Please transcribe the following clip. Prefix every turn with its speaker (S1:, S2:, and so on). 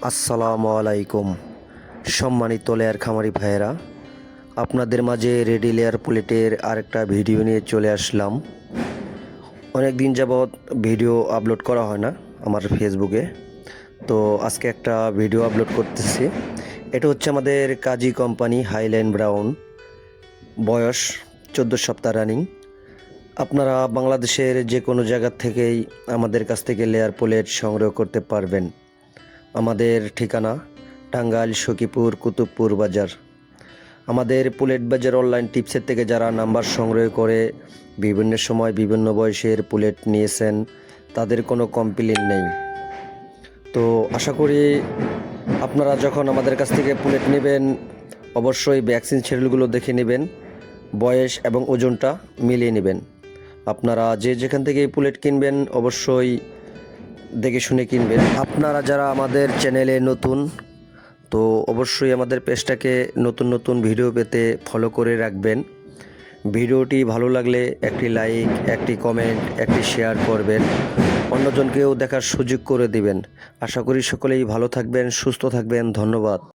S1: আসসালামু আলাইকুম। সম্মানিত লেয়ার খামারি ভাইয়েরা, আপনাদের মাঝে রেডি লেয়ার প্লেটের আরেকটা ভিডিও নিয়ে চলে আসলাম। অনেক দিন যাবৎ ভিডিও আপলোড করা হয় না আমার ফেসবুকে, তো আজকে একটা ভিডিও আপলোড করতেছি। এটা হচ্ছে আমাদের কাজী কোম্পানি হাইলাইন ব্রাউন, বয়স 14 সপ্তাহ রানিং। আপনারা বাংলাদেশের যে কোনো জায়গা থেকেই আমাদের কাছ থেকে লেয়ার প্লেট সংগ্রহ করতে পারবেন। আমাদের ঠিকানা টাঙ্গাইল সখীপুর কুতুবপুর বাজার। আমাদের পুলেট বাজার অনলাইন টিপসের থেকে যারা নাম্বার সংগ্রহ করে বিভিন্ন সময় বিভিন্ন বয়সের পুলেট নিয়েছেন, তাদের কোনো কমপ্লেইন নেই। তো আশা করি আপনারা যখন আমাদের কাছ থেকে পুলেট নেবেন, অবশ্যই ভ্যাকসিন শিডিউলগুলো দেখে নেবেন, বয়স এবং ওজনটা মিলিয়ে নেবেন। আপনারা যে যেখান থেকে পুলেট কিনবেন অবশ্যই দেখে শুনে কিনবেন। আপনারা যারা আমাদের চ্যানেলে নতুন, তো অবশ্যই আমাদের পেজটাকে নতুন নতুন ভিডিও পেতে ফলো করে রাখবেন। ভিডিওটি ভালো লাগলে একটি লাইক, একটি কমেন্ট, একটি শেয়ার করবেন, অন্যজনকেও দেখার সুযোগ করে দিবেন। আশা করি সকলেই ভালো থাকবেন, সুস্থ থাকবেন। ধন্যবাদ।